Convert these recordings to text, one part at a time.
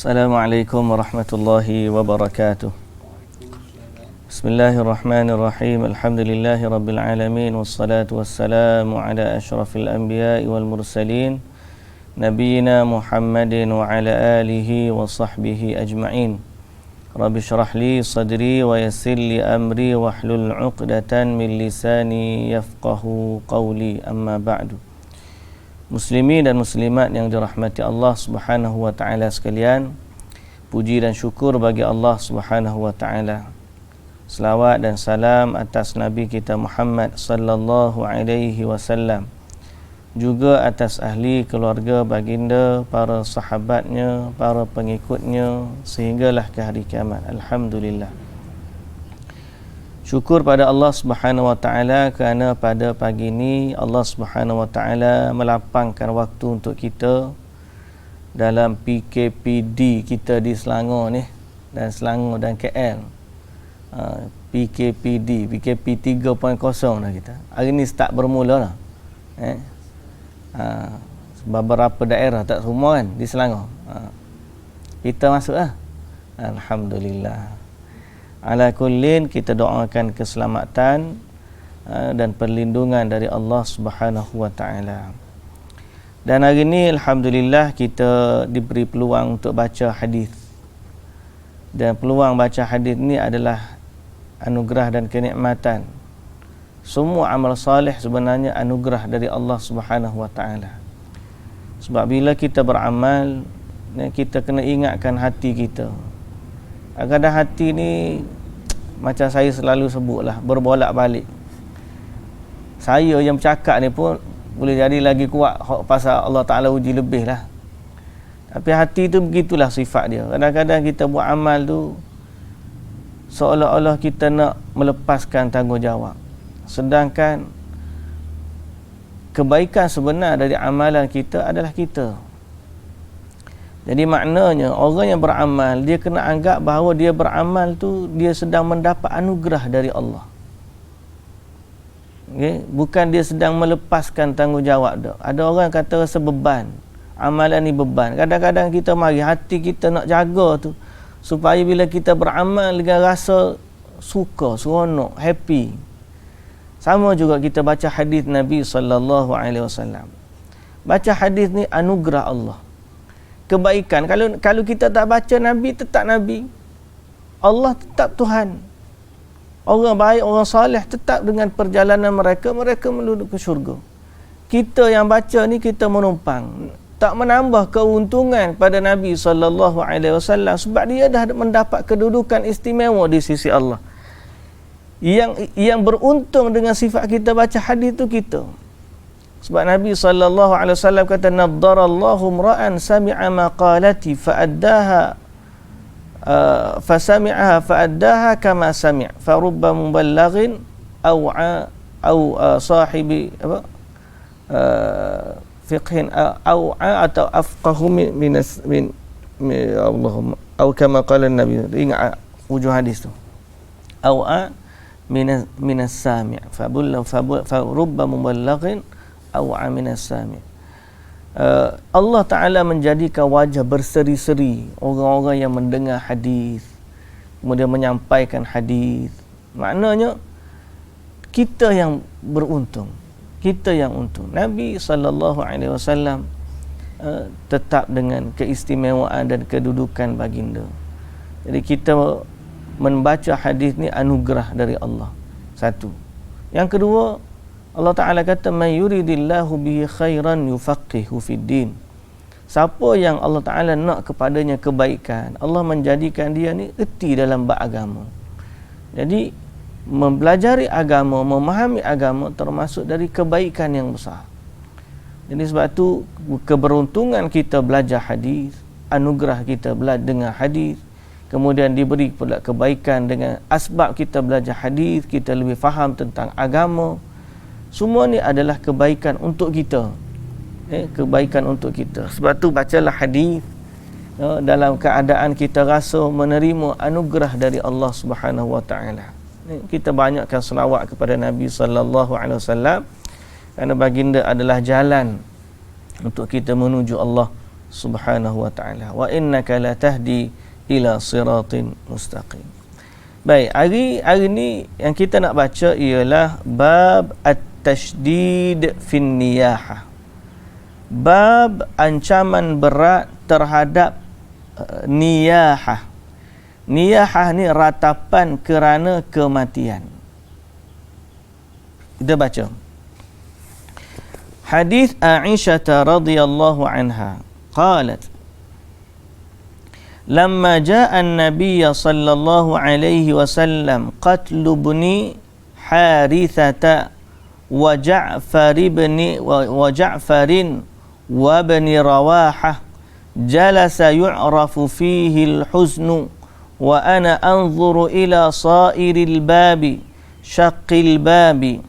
Assalamualaikum warahmatullahi wabarakatuh. Bismillahirrahmanirrahim. Alhamdulillahi rabbil alamin, wassalatu wassalamu ala asyrafil anbiya'i wal mursalin, nabiyina Muhammadin wa ala alihi wa sahbihi ajma'in. Rabbi syrah li sadri wa yassir li amri wahlul 'uqdatan min lisani yafqahu qawli, amma ba'du. Muslimin dan muslimat yang dirahmati Allah Subhanahu wa taala sekalian, puji dan syukur bagi Allah Subhanahu wa taala. Selawat dan salam atas Nabi kita Muhammad sallallahu alaihi wasallam, juga atas ahli keluarga baginda, para sahabatnya, para pengikutnya sehinggalah ke hari kiamat. Alhamdulillah. Syukur pada Allah Subhanahu wa taala kerana pada pagi ini Allah Subhanahu wa taala melapangkan waktu untuk kita dalam PKPD kita di Selangor ni, dan Selangor dan KL. PKPD 3.0 dah kita. Hari ni start bermula dah. Beberapa daerah, tak semua kan, di Selangor. Kita masuk lah. Alhamdulillah. Ala kullin, kita doakan keselamatan dan perlindungan dari Allah Subhanahu wa taala. Dan hari ini alhamdulillah kita diberi peluang untuk baca hadis. Dan peluang baca hadis ni adalah anugerah dan kenikmatan. Semua amal soleh sebenarnya anugerah dari Allah Subhanahu wa taala. Sebab bila kita beramal, kita kena ingatkan hati kita. Kadang hati ni macam saya selalu sebutlah, berbolak-balik. Saya yang bercakap ni pun boleh jadi lagi kuat pasal Allah Ta'ala uji lebih lah. Tapi hati tu begitulah sifat dia. Kadang-kadang kita buat amal tu seolah-olah kita nak melepaskan tanggungjawab, sedangkan kebaikan sebenar dari amalan kita adalah kita. Jadi maknanya orang yang beramal, dia kena anggap bahawa dia beramal tu dia sedang mendapat anugerah dari Allah. Okay? Bukan dia sedang melepaskan tanggungjawab dah. Ada orang kata rasa beban, amalan ni beban. Kadang-kadang kita mari hati kita nak jaga tu supaya bila kita beramal dengan rasa suka, seronok, happy. Sama juga kita baca hadis Nabi sallallahu alaihi wasallam. Baca hadis ni anugerah Allah. Kebaikan. Kalau kita tak baca Nabi, tetap Nabi. Allah tetap Tuhan. Orang baik, orang soleh tetap dengan perjalanan mereka menuju ke syurga. Kita yang baca ni kita menumpang, tak menambah keuntungan pada Nabi sallallahu alaihi wasallam sebab dia dah mendapat kedudukan istimewa di sisi Allah. Yang beruntung dengan sifat kita baca hadis tu kita. Sebab Nabi sallallahu alaihi wasallam kata, naddarallahu imra'an sami'a maqalati fa'addaha fasami'aha fa'addaha kama sami', fa rubba muballighin aw sahibi fiqhin aw atau afqahu min Allahumma aw kama qala an-nabi. Ingat hujung hadis tu. Aw min as-sami' fa rubba muballighin aw aminas sami'. Allah Ta'ala menjadikan wajah berseri-seri orang-orang yang mendengar hadis, kemudian menyampaikan hadis. Maknanya kita yang beruntung, kita yang untung. Nabi sallallahu alaihi wasallam tetap dengan keistimewaan dan kedudukan baginda. Jadi kita membaca hadis ni anugerah dari Allah. Satu. Yang kedua, Allah Ta'ala kata, man yuridillahu bihi khairan yufaqihu fid din. Siapa yang Allah Ta'ala nak kepadanya kebaikan, Allah menjadikan dia ni erti dalam bab agama. Jadi mempelajari agama, memahami agama termasuk dari kebaikan yang besar. Jadi sebab tu keberuntungan kita belajar hadis, anugerah kita belajar dengar hadis, kemudian diberi pula kebaikan dengan asbab kita belajar hadis, kita lebih faham tentang agama. Semua ni adalah kebaikan untuk kita. Kebaikan untuk kita. Sebab tu bacalah hadis dalam keadaan kita rasa menerima anugerah dari Allah Subhanahu wa taala. Kita banyakkan selawat kepada Nabi sallallahu alaihi wasallam kerana baginda adalah jalan untuk kita menuju Allah Subhanahu wa ta'ala. Wa innaka la tahdi ila siratin mustaqim. Baik, hari ni yang kita nak baca ialah bab at-tashdid fin niyahah. Bab ancaman berat terhadap niyahah. Niyahah ni ratapan kerana kematian. Kita baca. Hadis Aisyah radhiyallahu anha qalat لما جاء النبي صلى الله عليه وسلم قتل ابن حارثة وجعفر وابن رواحة جلس يعرف فيه الحزن وأنا أنظر إلى صائر الباب شق الباب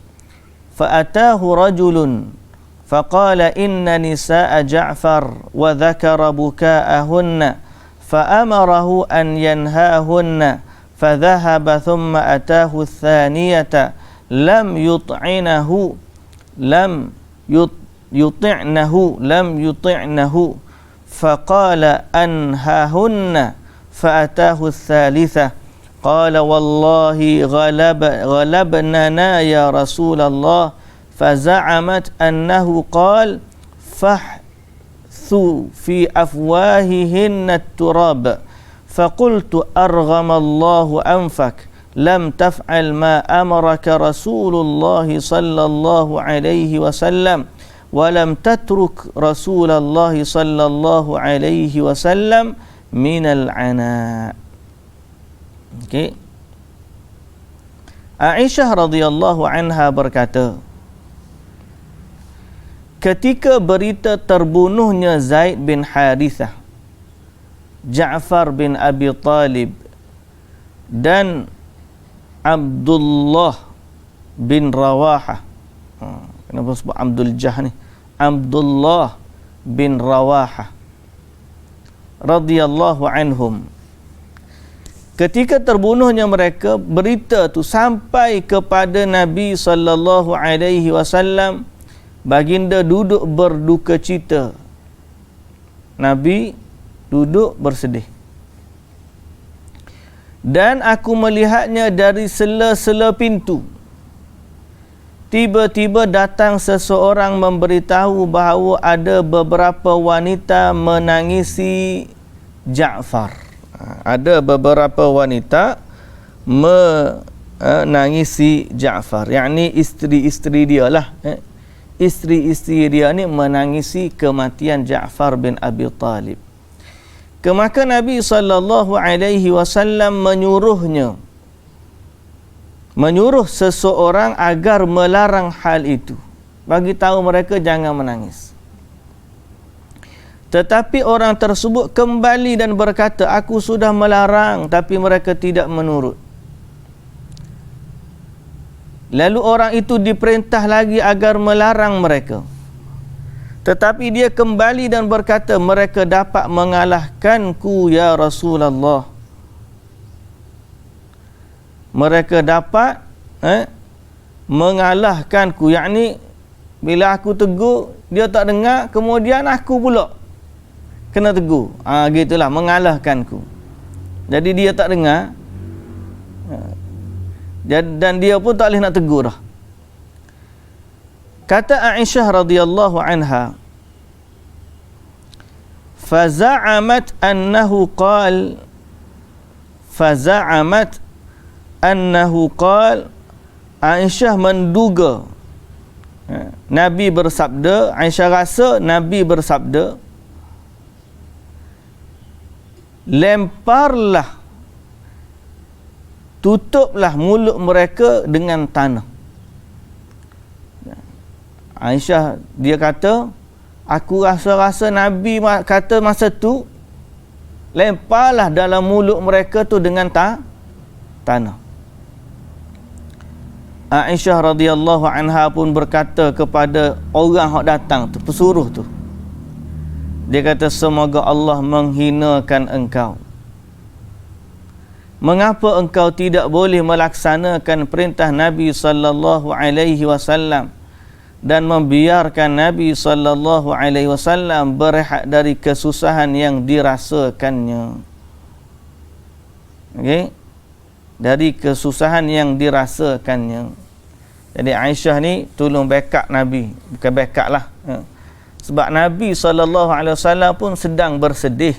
فأتاه رجل فقال إن نساء جعفر وذكر بكاءهن فأمره أن ينهاهن فذهب ثم أتاه الثانية لم يطعنه فقال أنهاهن فأتاه الثالثة قال والله غلبننا يا رسول الله فزعمت أنه قال في أفواههن التراب فقلت أرغم الله أنفك لم تفعل ما أمرك رسول الله صلى الله عليه وسلم ولم تترك رسول الله صلى الله عليه وسلم من العناء. Okay. Aisyah radhiyallahu anha berkata, ketika berita terbunuhnya Zaid bin Harithah, Ja'far bin Abi Talib dan Abdullah bin Rawahah, kenapa sebut Abdul Jah ni? Abdullah bin Rawahah radhiyallahu anhum, ketika terbunuhnya mereka, berita tu sampai kepada Nabi sallallahu alaihi wasallam. Baginda duduk berduka cita. Nabi duduk bersedih. Dan aku melihatnya dari sela-sela pintu. Tiba-tiba datang seseorang memberitahu bahawa ada beberapa wanita menangisi Ja'far. Ada beberapa wanita menangisi Ja'far. Yakni isteri-isteri dia lah. Isteri-isteri dia ni menangisi kematian Ja'far bin Abi Talib. Maka Nabi sallallahu alaihi wasallam menyuruh seseorang agar melarang hal itu, bagi tahu mereka jangan menangis. Tetapi orang tersebut kembali dan berkata, aku sudah melarang, tapi mereka tidak menurut. Lalu orang itu diperintah lagi agar melarang mereka. Tetapi dia kembali dan berkata, mereka dapat mengalahkanku ya Rasulullah. Mereka dapat mengalahkanku. Yakni bila aku tegur, dia tak dengar, kemudian aku pula kena tegur. Gitulah, mengalahkanku. Jadi dia tak dengar. Dan dia pun tak boleh nak tegur dah. Kata Aisyah radhiyallahu anha, faza'amat annahu qal, Aisyah menduga Nabi bersabda, Aisyah rasa Nabi bersabda, lemparlah, tutuplah mulut mereka dengan tanah. Aisyah dia kata, aku rasa Nabi kata masa tu, lemparlah dalam mulut mereka tu dengan tanah. Aisyah radhiyallahu anha pun berkata kepada orang yang datang tu, pesuruh tu, dia kata, semoga Allah menghinakan engkau. Mengapa engkau tidak boleh melaksanakan perintah Nabi sallallahu alaihi wasallam dan membiarkan Nabi sallallahu alaihi wasallam berehat dari kesusahan yang dirasakannya. Okey, dari kesusahan yang dirasakannya. Jadi Aisyah ni tolong backup Nabi, bukan backup lah. Sebab Nabi sallallahu alaihi wasallam pun sedang bersedih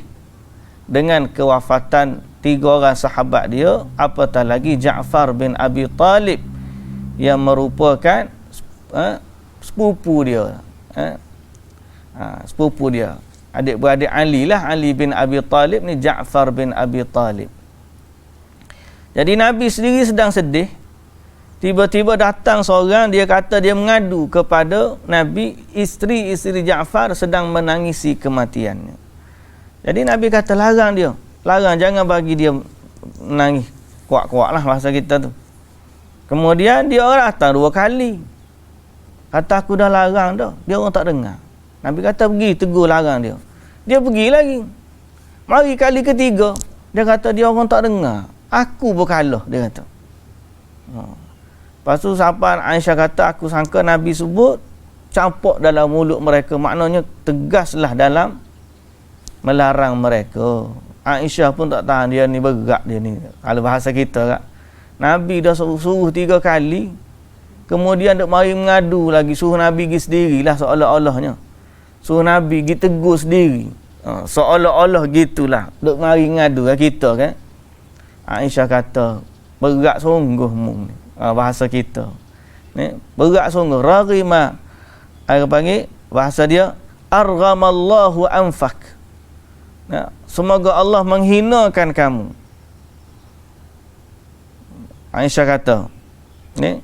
dengan kewafatan 3 orang sahabat dia, apatah lagi Ja'far bin Abi Talib yang merupakan sepupu dia. Sepupu dia. Adik-beradik Ali lah, Ali bin Abi Talib ni Ja'far bin Abi Talib. Jadi Nabi sendiri sedang sedih. Tiba-tiba datang seorang, dia kata dia mengadu kepada Nabi, isteri-isteri Ja'far sedang menangisi kematiannya. Jadi Nabi kata larang dia. Larang, jangan bagi dia menangis. Kuat-kuat lah bahasa kita tu. Kemudian dia datang 2 kali. Kata aku dah larang dah. Dia orang tak dengar. Nabi kata pergi tegur larang dia. Dia pergi lagi. Mari kali ketiga. Dia kata dia orang tak dengar. Aku berkalah, dia kata. Lepas tu sahabat Aisyah kata, aku sangka Nabi sebut campur dalam mulut mereka. Maknanya tegaslah dalam melarang mereka. Aisyah pun tak tahan, dia ni bergerak dia ni. Kalau bahasa kita kan. Nabi dah suruh 3 kali. Kemudian duk mari mengadu lagi. Suruh Nabi pergi sendirilah seolah-olahnya. Suruh Nabi pergi tegur sendiri. Seolah-olah gitulah. Duk mari mengadu lah kita kan. Aisyah kata, bergerak sungguh mu ni. Bahasa kita. Ni, bergerak sungguh. Raghima. Apa panggil? Bahasa dia, arghamallahu anfak. Nah, semoga Allah menghinakan kamu. Aisyah kata, ni,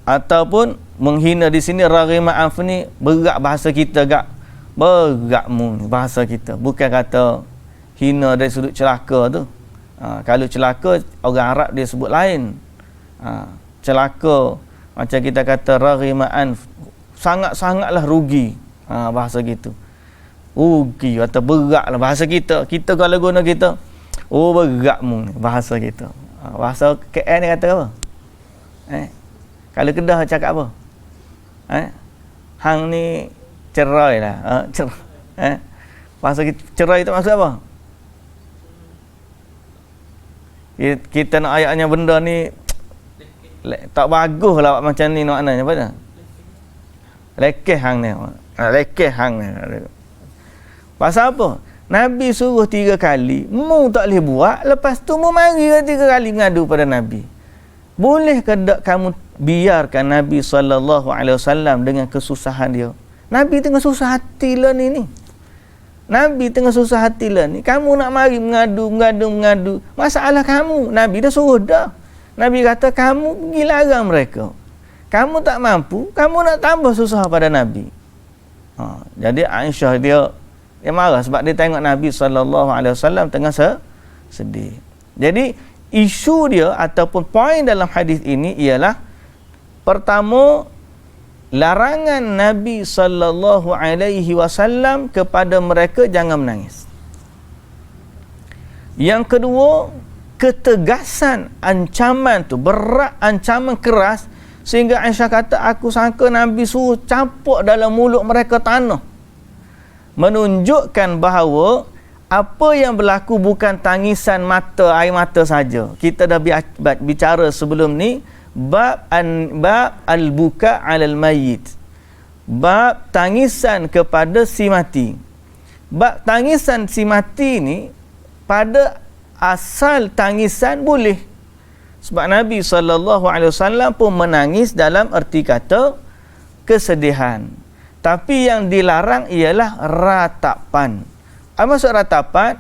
ataupun menghina di sini raghima anf ni bergerak bahasa kita gak. Bergerakmu ni bahasa kita. Bukan kata hina dari sudut celaka tu. Kalau celaka orang Arab dia sebut lain. Celaka macam kita kata raghima anf, sangat-sangatlah rugi. Bahasa gitu. Rugi atau beratlah bahasa kita. Kita kalau guna kita, oh beratmu ni bahasa kita. Bahasa KL ni kata apa? Kalau Kedah cakap apa? Hang ni cerai lah. Bahasa kita, cerai itu maksud apa? Kita nak ayatnya benda ni tak bagus lah macam ni maknanya apa dah? Lekeh hang ni. Lekeh hang ni. Pasal apa? Nabi suruh 3 kali, mu tak boleh buat, lepas tu mu mari 3 kali mengadu pada Nabi. Boleh ke tak kamu biarkan Nabi SAW dengan kesusahan dia? Nabi tengah susah hati lah ni. Nabi tengah susah hati lah ni. Kamu nak mari mengadu. Masalah kamu. Nabi dah suruh dah. Nabi kata kamu pergi larang mereka. Kamu tak mampu, kamu nak tambah susah pada Nabi. Jadi Aisyah dia marah sebab dia tengok Nabi SAW tengah sedih. Jadi isu dia ataupun poin dalam hadis ini ialah, pertama, larangan Nabi SAW kepada mereka jangan menangis. Yang kedua, ketegasan ancaman tu, berat ancaman keras, sehingga Aisyah kata aku sangka Nabi suruh campur dalam mulut mereka tanah. Menunjukkan bahawa apa yang berlaku bukan tangisan mata, air mata saja. Kita dah bicara sebelum ni bab al-buka 'alal mayyit. Bab tangisan kepada si mati. Bab tangisan si mati ni pada asal tangisan boleh. Sebab Nabi SAW pun menangis dalam erti kata kesedihan. Tapi yang dilarang ialah ratapan. Apa maksud ratapan?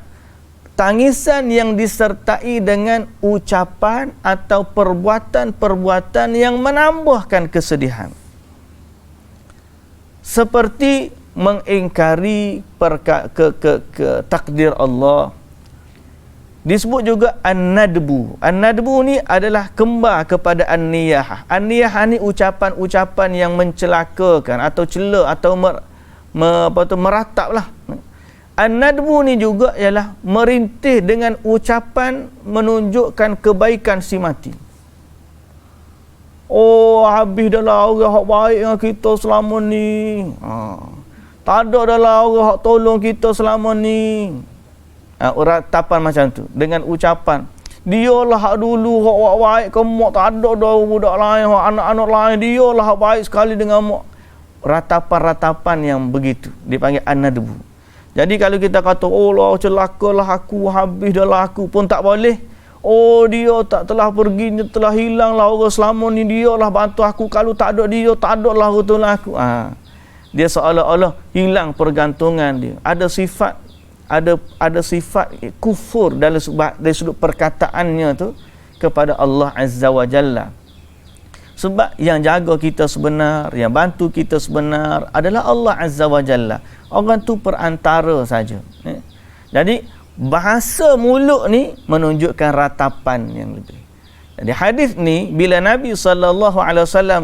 Tangisan yang disertai dengan ucapan atau perbuatan-perbuatan yang menambahkan kesedihan. Seperti mengingkari takdir Allah. Disebut juga an-nadbu. An-nadbu ni adalah kembar kepada an-niyah. An-niyah ni ucapan-ucapan yang mencelakakan atau cela atau merataplah. An-nadbu ni juga ialah merintih dengan ucapan menunjukkan kebaikan si mati. Oh, habis dah lah orang hak baik dengan kita selama ni. Tak ada dah lah orang hak tolong kita selama ni. Uratapan macam tu. Dengan ucapan, dialah hak dulu hak baik ke mak, tak ada dah budak lain, hak anak-anak lain, dialah hak baik sekali dengan mak. Ratapan-ratapan yang begitu dipanggil an-nadbu. Jadi kalau kita kata, oh lah celakalah aku, habis dah lah aku, pun tak boleh. Oh, dia tak telah pergi, dia telah hilang lah orang selama ni, dia lah bantu aku, kalau tak ada dia, tak ada lah betul aku. Dia seolah-olah hilang pergantungan dia. Ada sifat kufur dari sudut perkataannya tu kepada Allah Azza wa Jalla. Sebab yang jaga kita sebenar, yang bantu kita sebenar adalah Allah Azza wa Jalla. Orang tu perantara saja. Jadi bahasa mulut ni menunjukkan ratapan yang lebih. Jadi hadis ni bila Nabi SAW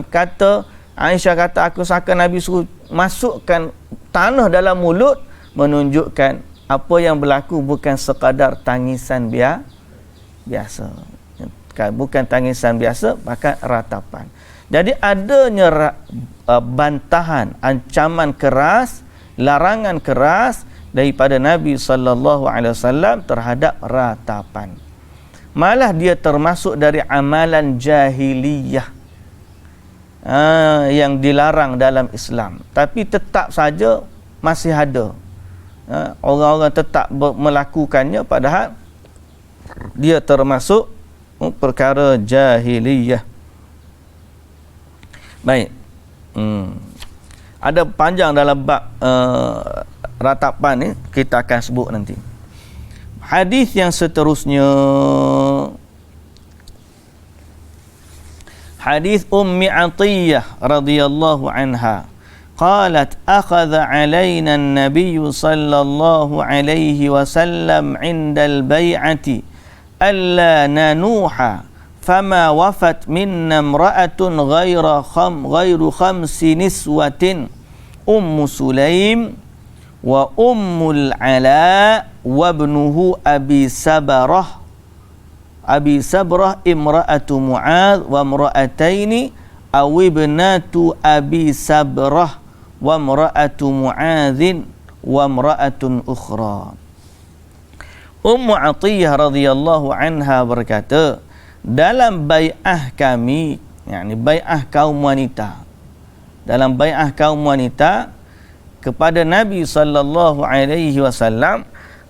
kata, Aisyah kata, aku sangka Nabi suruh masukkan tanah dalam mulut, menunjukkan apa yang berlaku bukan sekadar tangisan biasa. Bukan tangisan biasa, bahkan ratapan. Jadi adanya bantahan, ancaman keras, larangan keras daripada Nabi SAW terhadap ratapan. Malah dia termasuk dari amalan jahiliyah yang dilarang dalam Islam. Tapi tetap saja masih ada orang-orang tetap melakukannya, padahal dia termasuk perkara jahiliyah. Baik. Ada panjang dalam bab ratapan ni, kita akan sebut nanti. Hadis yang seterusnya, hadis Ummi Atiyah radhiyallahu anha qalat akhadha alaina an-nabiy sallallahu alaihi wasallam 'inda al-bai'ati alla nanuha fama wafat minna imra'atun ghairu khamsi niswatin Ummu Sulaim wa Ummul Ala wa ibnuhu Abi Sabrah imra'atu Mu'adh wa imra'ataini aw ibnatu Abi Sabrah wa imra'atu Mu'adhin wa imra'atun ukhra. Ummu Atiyah radhiyallahu anha berkata, dalam bai'ah kami, yakni bai'ah kaum wanita, dalam bai'ah kaum wanita kepada Nabi SAW,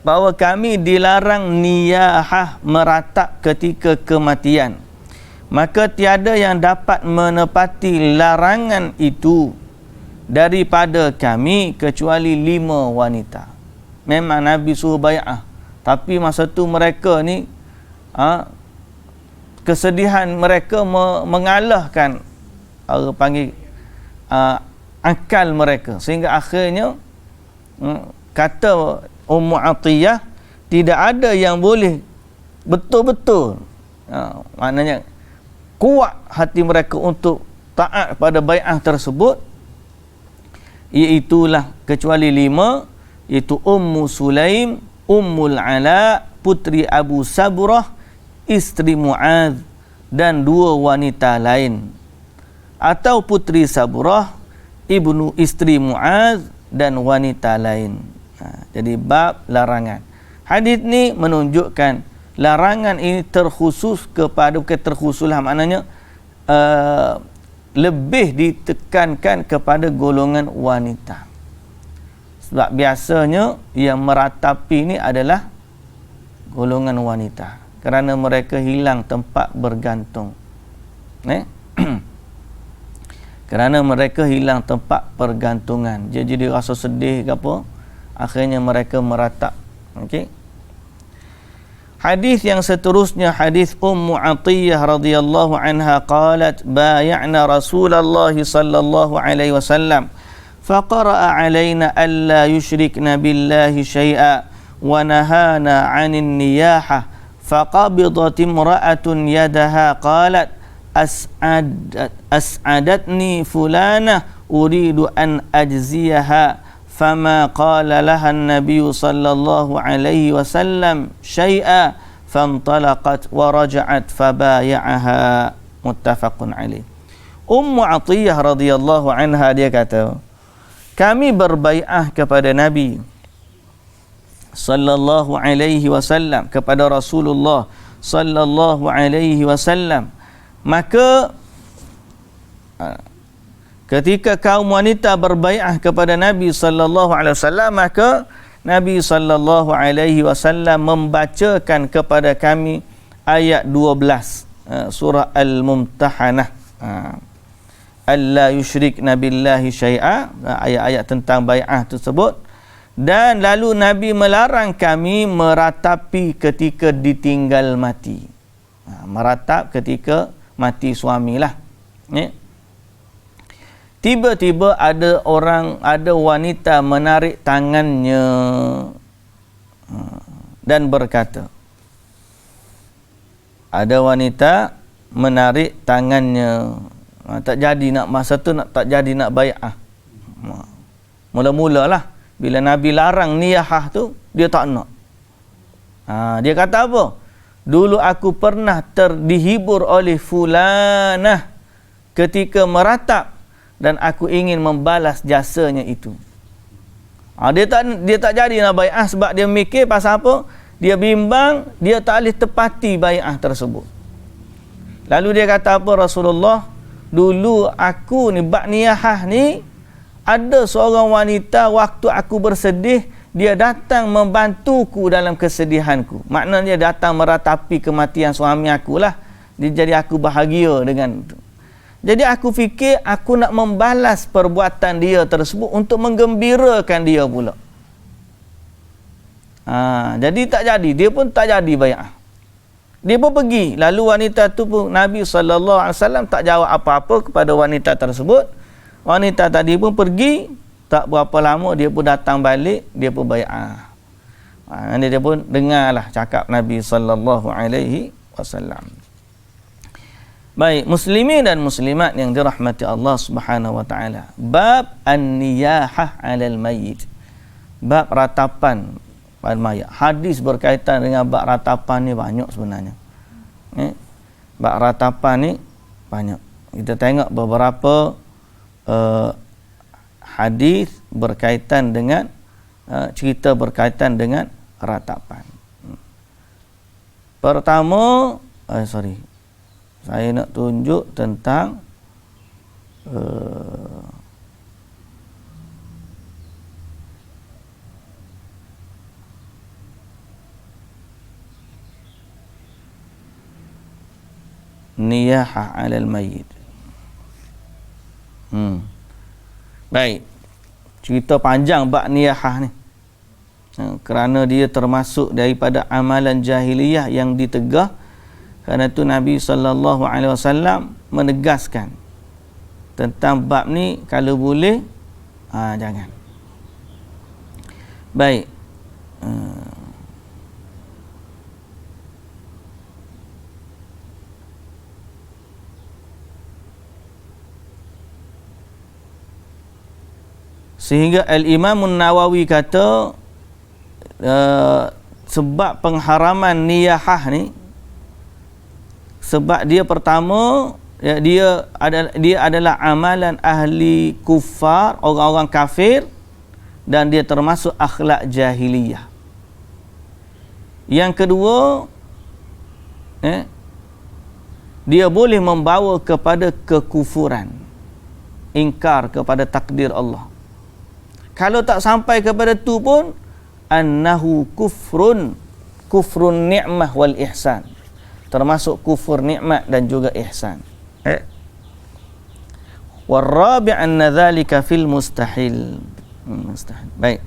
bahawa kami dilarang niyahah, meratap ketika kematian. Maka tiada yang dapat menepati larangan itu daripada kami kecuali 5 wanita. Memang Nabi suruh bai'ah, tapi masa tu mereka ni kesedihan mereka mengalahkan panggil akal mereka, sehingga akhirnya kata Ummu Atiyah, tidak ada yang boleh betul-betul maknanya kuat hati mereka untuk taat pada bai'ah tersebut, iaitulah kecuali 5, iaitu Ummu Sulaim, Ummul Ala putri Abu Sabrah, isteri Mu'adh, dan 2 wanita lain, atau putri Sabrah, ibnu isteri Mu'adh, dan wanita lain. Jadi bab larangan. Hadis ni menunjukkan larangan ini terkhusus kepada, bukan terkhususlah, maknanya lebih ditekankan kepada golongan wanita. Sebab biasanya yang meratapi ini adalah golongan wanita, kerana mereka hilang tempat bergantung. Kerana mereka hilang tempat pergantungan, jadi rasa sedih ke apa, akhirnya mereka meratap. Okey. Hadis yang seterusnya, hadis Ummu Atiyah radhiyallahu anha qalat bay'ana Rasulullah sallallahu alaihi wasallam faqara'a alaina alla yushrikna billahi syai'a wa nahana 'anil niyahah faqabidat imra'atun yadaha qalat as'adatni fulana uridu an ajziyaha fama qala laha an-nabiy sallallahu alaihi wasallam syai'a fantalaqat wa raja'at fabaya'aha, muttafaqun alaih. Ummu Atiyah radhiyallahu anha dia kata, kami berbai'ah kepada Nabi sallallahu alaihi wasallam, kepada Rasulullah sallallahu alaihi wasallam. Maka ketika kaum wanita berbai'ah kepada Nabi sallallahu alaihi wasallam, maka Nabi sallallahu alaihi wasallam membacakan kepada kami ayat 12 surah Al-Mumtahanah, alla yusyrikna billahi syai'a, ayat-ayat tentang bai'ah tersebut. Dan lalu Nabi melarang kami meratapi ketika ditinggal mati. Meratap ketika mati suamilah. Tiba-tiba ada wanita menarik tangannya dan berkata, ada wanita menarik tangannya, tak jadi nak, masa tu tak jadi nak bai'ah. Mula-mulalah bila Nabi larang niyahah tu, dia tak nak. Dia kata apa? Dulu aku pernah dihibur oleh fulanah ketika meratap dan aku ingin membalas jasanya itu. Dia tak jadi nak bai'ah sebab dia mikir pasal apa? Dia bimbang, dia tak boleh tepati bai'ah tersebut. Lalu dia kata apa Rasulullah? Dulu aku ni bab niyahah ni, ada seorang wanita waktu aku bersedih, dia datang membantuku dalam kesedihanku. Maknanya dia datang meratapi kematian suami aku lah. Jadi aku bahagia dengan itu. Jadi aku fikir aku nak membalas perbuatan dia tersebut untuk menggembirakan dia pula. Jadi tak jadi, dia pun tak jadi bai'ah. Dia pun pergi. Lalu wanita tu pun, Nabi SAW tak jawab apa-apa kepada wanita tersebut. Wanita tadi pun pergi, tak berapa lama dia pun datang balik, dia pun bai'ah. Nanti dia pun dengarlah cakap Nabi SAW. Baik, muslimin dan muslimat yang dirahmati Allah Subhanahu wa taala. Bab an-niyahah 'alal mayyit. Bab ratapan pada mayat. Hadis berkaitan dengan bab ratapan ni banyak sebenarnya. Bab ratapan ni banyak. Kita tengok beberapa hadis berkaitan dengan cerita berkaitan dengan ratapan. Pertama, saya nak tunjuk tentang niyahah 'alal mayyit. Baik. Cerita panjang bab niyahah ni. Kerana dia termasuk daripada amalan jahiliyah yang ditegah. Kerana itu Nabi SAW menegaskan tentang bab ni, kalau boleh jangan. Baik. Sehingga Al-Imam Nawawi kata sebab pengharaman niyahah ni, sebab dia pertama dia adalah amalan ahli kufar, orang-orang kafir, dan dia termasuk akhlak jahiliyah. Yang kedua, dia boleh membawa kepada kekufuran, ingkar kepada takdir Allah. Kalau tak sampai kepada tu pun, annahu kufrun ni'mah wal ihsan, termasuk kufur nikmat dan juga ihsan. Warabi' anna dhalika fil mustahil. Baik.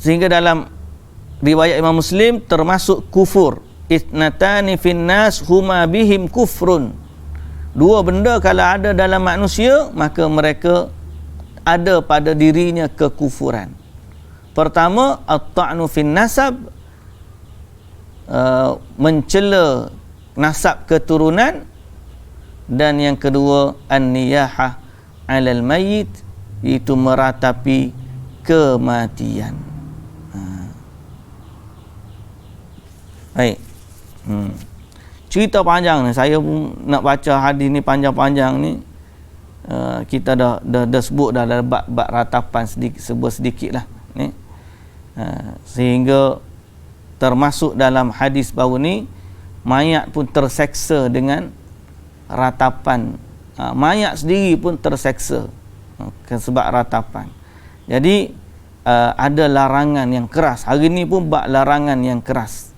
Sehingga dalam riwayat Imam Muslim termasuk kufur. Itnatani fin nas huma bihim kufrun. Dua benda kalau ada dalam manusia, maka mereka ada pada dirinya kekufuran. Pertama, at-ta'nu fin nasab, mencela nasab keturunan. Dan yang kedua, an-niyahah 'alal mayyit, itu meratapi kematian. Baik. cerita panjang ni, saya pun nak baca hadis ni panjang-panjang ni. Kita dah sebut dah bab ratapan sedikit lah ni. Sehingga termasuk dalam hadis baru ni, mayat pun terseksa dengan ratapan. Mayat sendiri pun terseksa sebab ratapan. Jadi ada larangan yang keras. Hari ni pun bab larangan yang keras.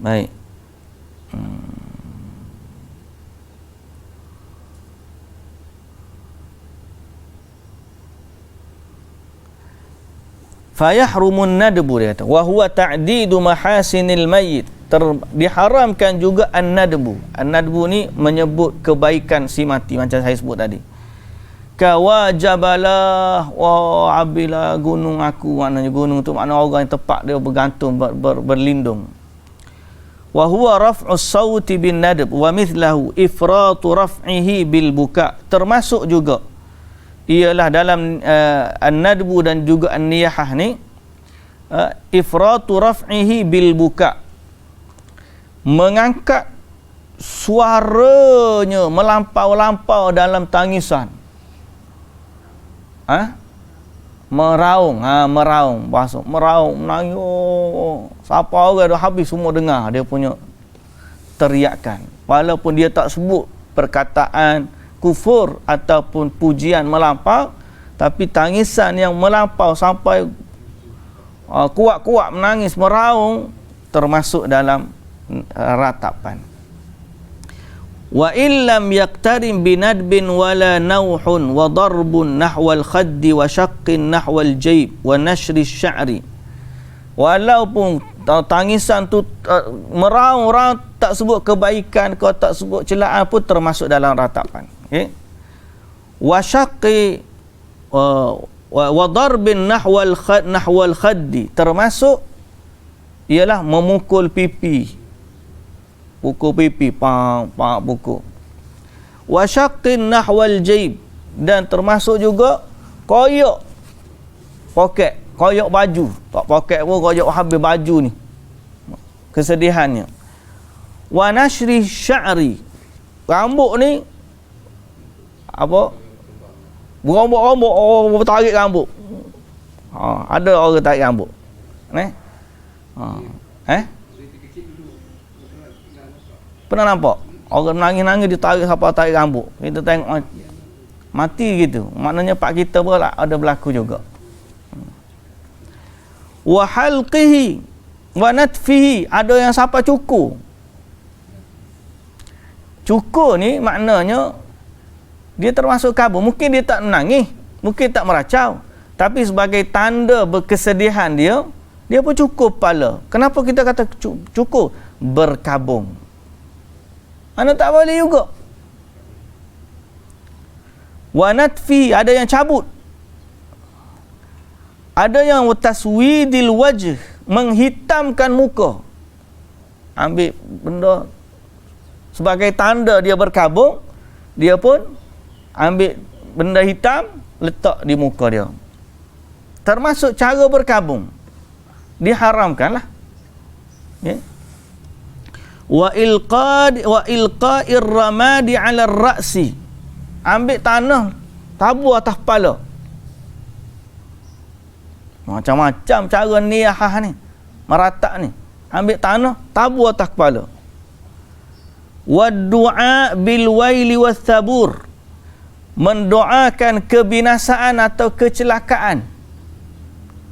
Baik. Fayahrumun nadbu, dia kata, wa huwa ta'didu mahasinil mayyit. Diharamkan juga an-nadbu. An-nadbu ni menyebut kebaikan si mati, macam saya sebut tadi. Kawajabalah wa abila gunung aku, maknanya gunung tu makna orang yang tepat dia bergantung, berlindung. Wa huwa raf'us sauti bin nadb wa mithlahu ifratu raf'ihi bil buka. Termasuk juga ialah dalam an-nadbu dan juga an-niyahah ni, ifratu raf'ihi bil buka, mengangkat suaranya melampau-lampau dalam tangisan. Meraung, bahasa meraung, menangis. Siapa orang dah habis semua dengar dia punya teriakan, walaupun dia tak sebut perkataan kufur ataupun pujian melampau, tapi tangisan yang melampau sampai kuat-kuat menangis, meraung, termasuk dalam ratapan. Wa illam yaqtarim binadbin wala nauhun wa darbun nahwal khaddi wa syaqqin nahwal jayb wa nashri sya'ri. Walaupun tangisan tu meraung-raung, tak sebut kebaikan kau tak sebut celaan pun termasuk dalam ratapan. Okey. Wa syaqqi wa darbin nahwal khaddi, termasuk ialah memukul pipi. Pukul pipi, pukul. Wa syaqqin nahwal jayb, dan termasuk juga koyok poket, koyok baju. Tak poket pun koyok habis baju ni, kesedihannya. Wa nashri sya'ri, rambut ni apa? Berambut-rambut, orang tarik rambut. Ada orang tarik rambut. Pernah nampak orang menangis-nangis ditarik siapa tarik rambut. Kita tengok mati gitu. Maknanya pak kita pun ada berlaku juga. Wa halqihi wa natfihi, ada yang siapa cukur. Cukur ni maknanya dia termasuk kabur. Mungkin dia tak menangis, mungkin tak meracau, tapi sebagai tanda berkesedihan dia pun cukur kepala. Kenapa kita kata cukur? Berkabung. Mana tak boleh juga. Wa natfi, ada yang cabut. Ada yang taswidil wajh, menghitamkan muka. Ambil benda sebagai tanda dia berkabung, dia pun ambil benda hitam letak di muka dia. Termasuk cara berkabung. Diharamkanlah. Ya. Wa ilqa'ir ramadi 'ala ar-ra'si, ambil tanah tabur atas kepala. Macam-macam cara niyahah ni, meratak ni, ambil tanah tabur atas kepala. Wa du'a bil waili was sabur, mendoakan kebinasaan atau kecelakaan.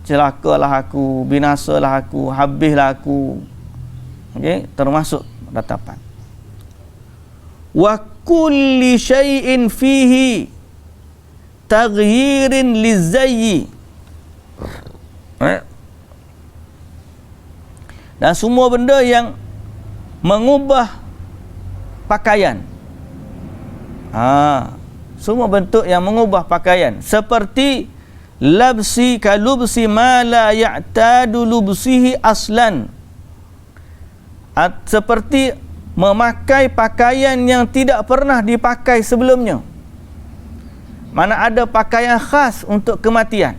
Celakalah aku, binasalah aku, habislah aku. Okey, termasuk ratapan. Wa kulli syai'in fihi taghyirin lizayyi, dan semua benda yang mengubah pakaian. Semua bentuk yang mengubah pakaian, seperti labsi kalubsi ma la ya'tadu lubsihi aslan, seperti memakai pakaian yang tidak pernah dipakai sebelumnya. Mana ada pakaian khas untuk kematian.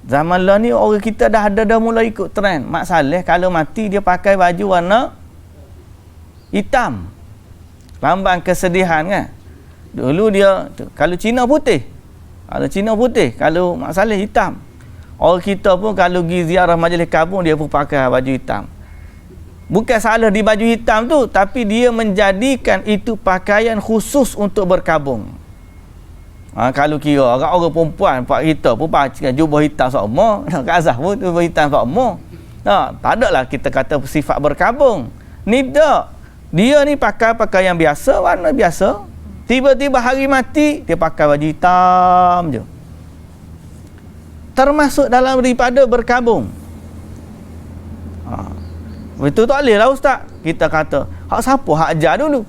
Zaman lah ni orang kita dah mula ikut trend. Mak Saleh kalau mati dia pakai baju warna hitam. Lambang kesedihan kan. Dulu dia kalau Cina putih. Kalau Mak Saleh hitam. Orang kita pun kalau pergi ziarah majlis kabung dia pun pakai baju hitam. Bukan salah di baju hitam tu, tapi dia menjadikan itu pakaian khusus untuk berkabung. Kalau kira orang perempuan pak kita pun pakai jubah hitam sama, kat Azhar pun jubah hitam sama. Tak ada lah kita kata sifat berkabung. Ni tak. Dia ni pakai pakaian biasa, warna biasa. Tiba-tiba hari mati dia pakai baju hitam je. Termasuk dalam daripada berkabung. Itu tak boleh lah ustaz. Kita kata, hak siapa hak ajar dulu?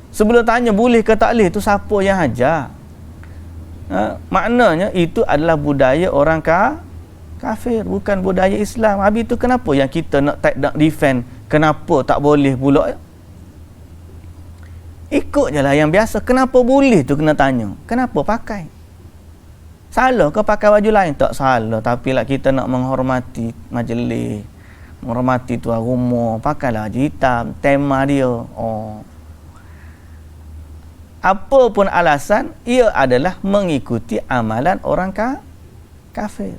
Sebelum tanya boleh ke tak boleh, tu siapa yang ajar? Maknanya itu adalah budaya orang kafir, bukan budaya Islam. Habis tu kenapa yang kita nak defend kenapa tak boleh pula? Ikut je lah yang biasa. Kenapa boleh tu kena tanya. Kenapa pakai? Salah ke pakai baju lain? Tak salah. Tapi lah kita nak menghormati majlis, menghormati tuan rumah, pakailah baju hitam, tema dia. Apa pun alasan, ia adalah mengikuti amalan orang kafir.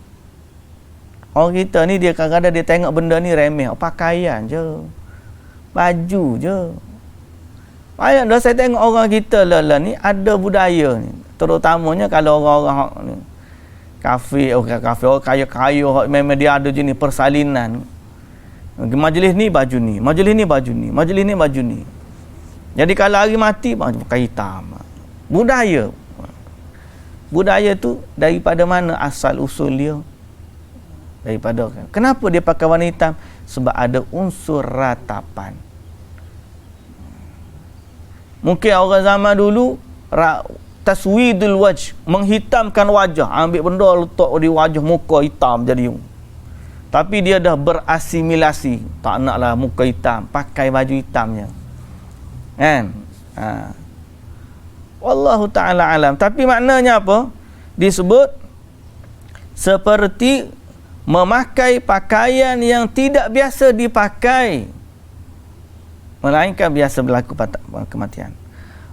Orang kita ni dia kadang-kadang dia tengok benda ni remeh, pakaian je, baju je. Banyak dah saya tengok orang kita lah ni ada budaya ni, terutamanya kalau orang-orang ni kafir, orang kaya-kaya memang dia ada jenis persalinan. Majlis ni baju ni, majlis ni baju ni, majlis ni baju ni. Jadi kalau hari mati pakai hitam. Budaya tu daripada mana asal usul dia? Daripada kenapa dia pakai warna hitam? Sebab ada unsur ratapan. Mungkin orang zaman dulu taswidul wajh, menghitamkan wajah, ambil benda letak di wajah muka hitam jadi. Tapi dia dah berasimilasi, tak naklah muka hitam, pakai baju hitamnya. Kan? Wallahu ta'ala alam. Tapi maknanya apa? Disebut seperti memakai pakaian yang tidak biasa dipakai, melainkan biasa berlaku kematian.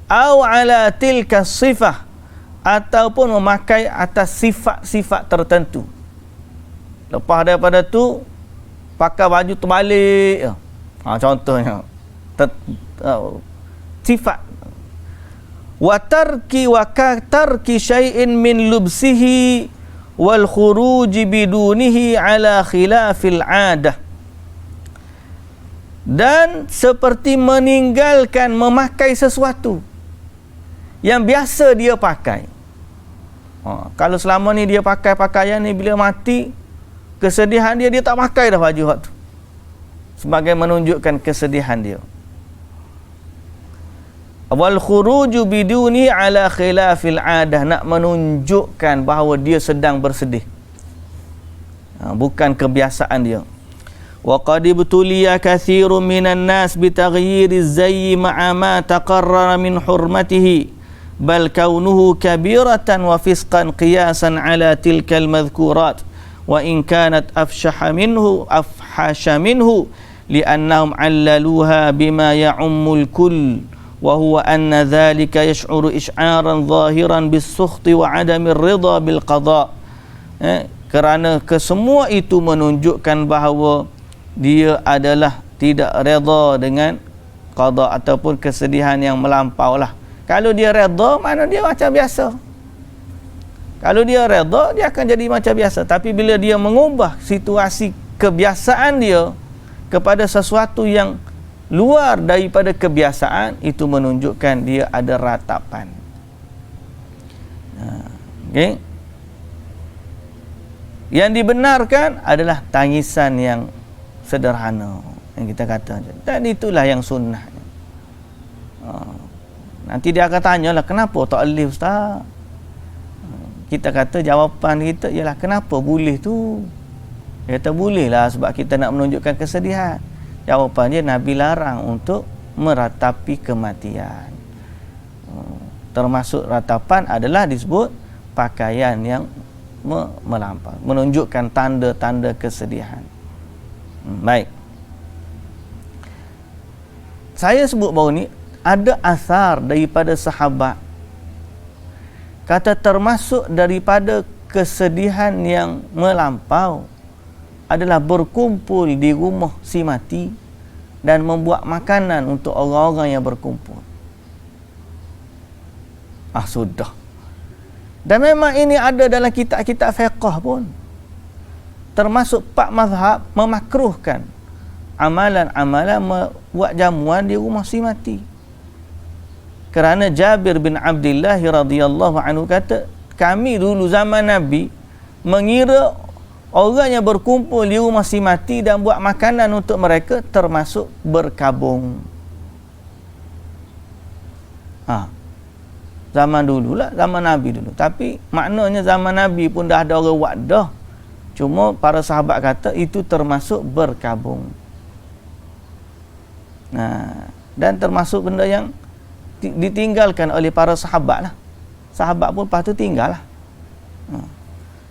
Au ala tilka sifah, ataupun memakai atas sifat-sifat tertentu. Lepas daripada tu pakai baju terbalik. Contohnya sifat wa tarki syai'in min lubsihi wal khuruj bidunihi ala khilafil 'adah, dan seperti meninggalkan memakai sesuatu yang biasa dia pakai. Kalau selama ni dia pakai pakaian ni, bila mati kesedihan dia tak pakai dah baju tu sebagai menunjukkan kesedihan dia. Wal khuruju biduni ala khilafil 'adah, nak menunjukkan bahawa dia sedang bersedih, bukan kebiasaan dia. Wa qad ibtuliya katsirun minan nas bi taghyiriz zayyi ma'a ma taqarrara min hurmatihi bal kaunuhu kabiratan wa fisqan qiyasan ala tilkal madhkurat wa in kanat afhasha minhu li'annahum 'allaluha bima ya'ummul kull wa huwa anna dhalika yash'uru ish'aran zahiran bis-sukhti wa 'adamir ridha bil qada'. Kerana kesemua itu menunjukkan bahawa dia adalah tidak redha dengan qada ataupun kesedihan yang melampau lah. Kalau dia redha, mana dia macam biasa. Kalau dia redha, dia akan jadi macam biasa. Tapi bila dia mengubah situasi kebiasaan dia kepada sesuatu yang luar daripada kebiasaan, itu menunjukkan dia ada ratapan. Okay. Yang dibenarkan adalah tangisan yang sederhana yang kita kata, dan itulah yang sunnah. Nanti dia akan tanyalah, kenapa tak boleh ustaz? Kita kata jawapan kita ialah kenapa boleh tu? Dia kata boleh lah sebab kita nak menunjukkan kesedihan. Jawapannya Nabi larang untuk meratapi kematian. Termasuk ratapan adalah disebut pakaian yang melampau, menunjukkan tanda-tanda kesedihan. Baik. Saya sebut baru ni ada asar daripada sahabat kata termasuk daripada kesedihan yang melampau adalah berkumpul di rumah si mati dan membuat makanan untuk orang-orang yang berkumpul. Sudah. Dan memang ini ada dalam kitab-kitab fiqh pun. Termasuk 4 mazhab memakruhkan amalan-amalan buat jamuan di rumah si mati. Kerana Jabir bin Abdullah radhiyallahu anhu kata, kami dulu zaman Nabi mengira orang yang berkumpul di rumah si mati dan buat makanan untuk mereka termasuk berkabung. Zaman dululah, zaman Nabi dulu. Tapi maknanya zaman Nabi pun dah ada orang buat dah. Cuma para sahabat kata itu termasuk berkabung. Dan termasuk benda yang ditinggalkan oleh para sahabat lah. Sahabat pun lepas tu tinggal lah.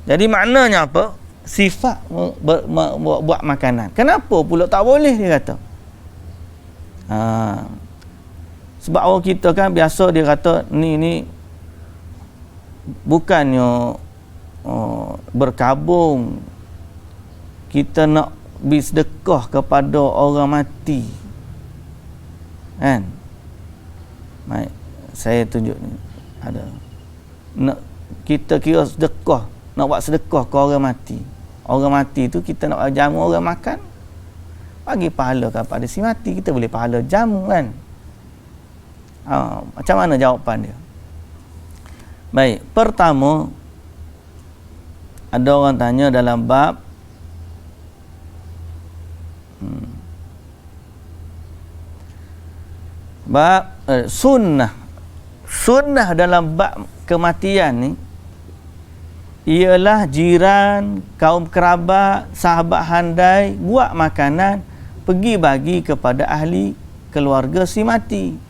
Jadi maknanya apa? Sifat buat makanan. Kenapa pula tak boleh dia kata? Sebab orang kita kan biasa dia kata ni bukannya berkabung, kita nak bersedekah kepada orang mati kan. Baik, saya tunjuk ni ada nak kita kira sedekah, nak buat sedekah ke orang mati. Orang mati tu kita nak jamu orang makan, bagi pahala kepada si mati, kita boleh pahala jamu kan. Macam mana jawapan dia? Baik, pertama ada orang tanya dalam bab sunnah dalam bab kematian ni ialah jiran, kaum kerabat, sahabat handai buat makanan pergi bagi kepada ahli keluarga si mati.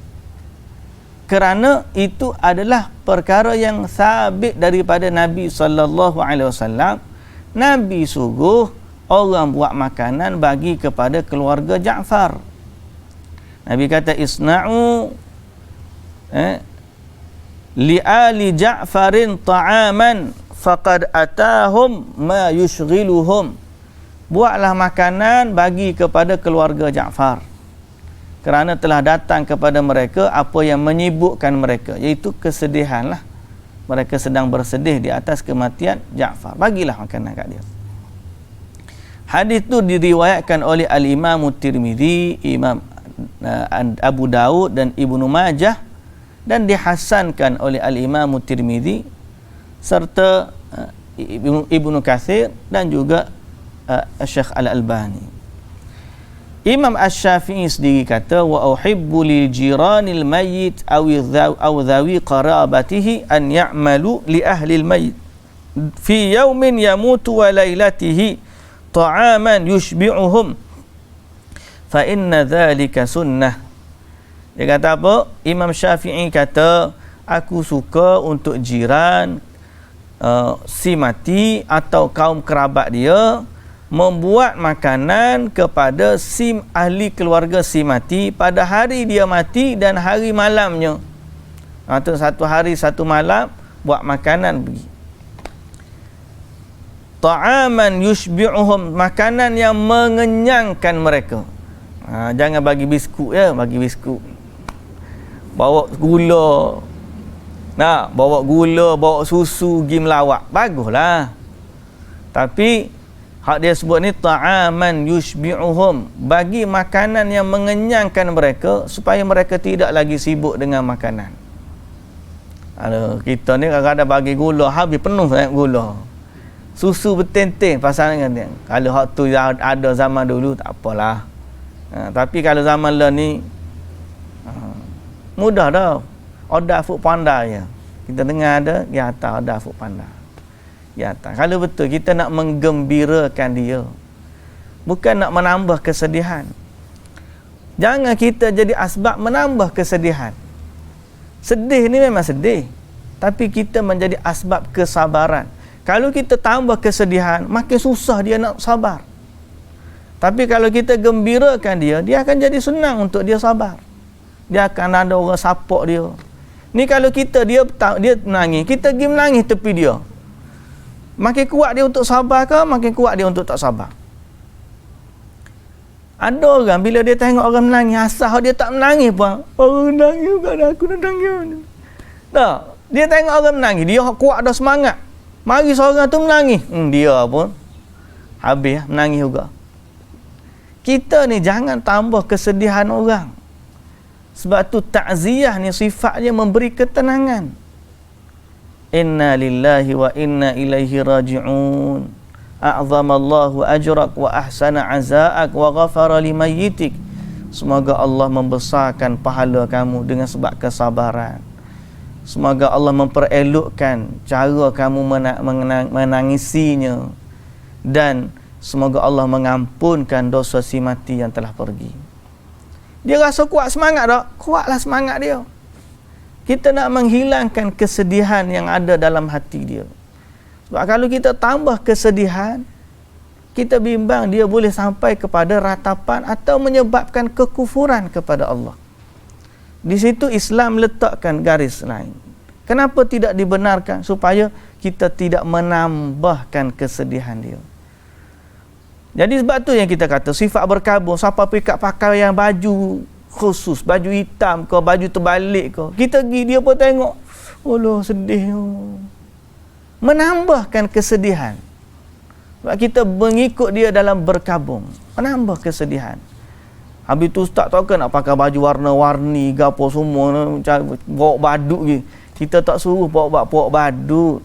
Kerana itu adalah perkara yang sabit daripada Nabi sallallahu alaihi wasallam. Nabi suruh orang buat makanan bagi kepada keluarga Ja'far. Nabi kata isna'u li ali Ja'farin ta'aman faqad atahum ma yushghiluhum. Buatlah makanan bagi kepada keluarga Ja'far, kerana telah datang kepada mereka apa yang menyibukkan mereka, iaitu kesedihan lah. Mereka sedang bersedih di atas kematian Ja'far, bagilah makanan kat dia. Hadis tu diriwayatkan oleh Al-Imam Tirmizi, Imam Abu Daud dan Ibnu Majah, dan dihasankan oleh Al-Imam Tirmizi serta Ibnu Katsir dan juga Syekh Al-Albani. Imam Asy-Syafi'i sendiri kata, wa uhibbu lil jiranil mayyit aw dhawi qarabatihi an ya'malu li ahli al mayyit fi yawmin yamutu wa lailatihi ta'aman yushbi'uhum fa inna dhalika sunnah. Dia kata apa? Imam Syafi'i kata, aku suka untuk jiran si mati atau kaum kerabat dia membuat makanan kepada si ahli keluarga si mati pada hari dia mati dan hari malamnya. Itu satu hari satu malam buat makanan pergi. Ta'aman yushbi'uhum, makanan yang mengenyangkan mereka. Jangan bagi biskut ya, bagi biskut. Bawa gula. Bawa gula, bawa susu, pergi melawat. Baguslah. Tapi hak dia sebut ni ta'aman yushbi'uhum, bagi makanan yang mengenyangkan mereka supaya mereka tidak lagi sibuk dengan makanan. Kita ni kadang-kadang bagi gula habis penuh sangat gula. Susu bertenteng pasal dengan dia. Kalau hak tu ada zaman dulu tak apalah. Tapi kalau zaman lah ni mudah dah. Order Food Panda je. Kita dengar ada di atas order Food Panda. Ya, kalau betul kita nak menggembirakan dia, bukan nak menambah kesedihan. Jangan kita jadi asbab menambah kesedihan. Sedih ni memang sedih, tapi kita menjadi asbab kesabaran. Kalau kita tambah kesedihan, makin susah dia nak sabar. Tapi kalau kita gembirakan dia, dia akan jadi senang untuk dia sabar. Dia akan ada orang support dia. Ni kalau kita dia menangis, kita pergi menangis tepi dia. Makin kuat dia untuk sabar ke, makin kuat dia untuk tak sabar. Ada orang bila dia tengok orang menangis, asal dia tak menangis pun. Orang menangis juga dah, aku nak nangis. Tak, dia tengok orang menangis, dia kuat dah semangat. Mari seorang tu menangis, dia pun habis menangis juga. Kita ni jangan tambah kesedihan orang. Sebab tu ta'ziyah ni sifatnya memberi ketenangan. Inna lillahi wa inna ilaihi raji'un. A'zamallahu ajrak wa ahsana aza'ak wa ghafara limayyitik. Semoga Allah membesarkan pahala kamu dengan sebab kesabaran. Semoga Allah memperelokkan cara kamu menangisinya. Dan semoga Allah mengampunkan dosa si mati yang telah pergi. Dia rasa kuat semangat tak? Kuatlah semangat dia. Kita nak menghilangkan kesedihan yang ada dalam hati dia. Sebab kalau kita tambah kesedihan, kita bimbang dia boleh sampai kepada ratapan atau menyebabkan kekufuran kepada Allah. Di situ Islam letakkan garis lain. Kenapa tidak dibenarkan? Supaya kita tidak menambahkan kesedihan dia. Jadi sebab tu yang kita kata sifat berkabung. Siapa pikat pakai yang baju khusus, baju hitam ke, baju terbalik ke, kita pergi dia pun tengok, Allah sedih. Menambahkan kesedihan. Sebab kita mengikut dia dalam berkabung, menambah kesedihan. Habis tu ustaz tahu ke nak pakai baju warna-warni ke apa semua, bawa badut je. Kita tak suruh bawa badut.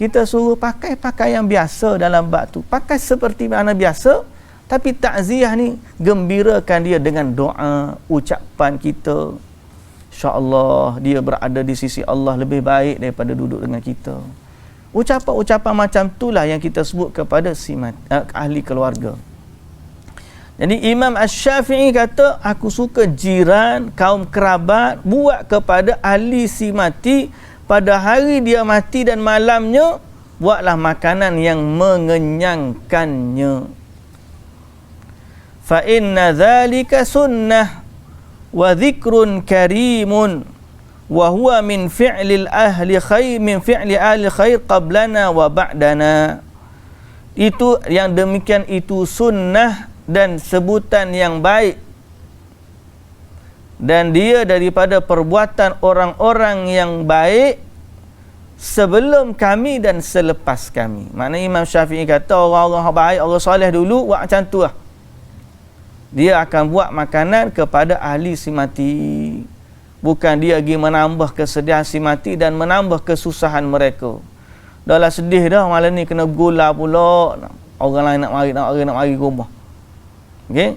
Kita suruh pakai pakaian biasa dalam bab tu. Pakai seperti mana biasa, tapi takziah ni gembirakan dia dengan doa, ucapan kita. InsyaAllah dia berada di sisi Allah lebih baik daripada duduk dengan kita. Ucapan-ucapan macam itulah yang kita sebut kepada ahli keluarga. Jadi Imam Asy-Syafi'i kata, aku suka jiran, kaum kerabat buat kepada ahli si mati pada hari dia mati dan malamnya, buatlah makanan yang mengenyangkannya. Fa inna dzalika sunnah wa dzikrun karimun wa huwa min fi'lil ahli khair, min fi'li ahli khair qablana wa ba'dana. Itu yang demikian itu sunnah dan sebutan yang baik, dan dia daripada perbuatan orang-orang yang baik sebelum kami dan selepas kami. Maknanya Imam Syafi'i kata orang-orang baik, orang soleh dulu buat macam tu lah. Dia akan buat makanan kepada ahli si mati. Bukan dia pergi menambah kesedihan si mati dan menambah kesusahan mereka. Dah lah sedih dah, malam ni kena gula pula. Orang lain nak mari ke rumah. Okey.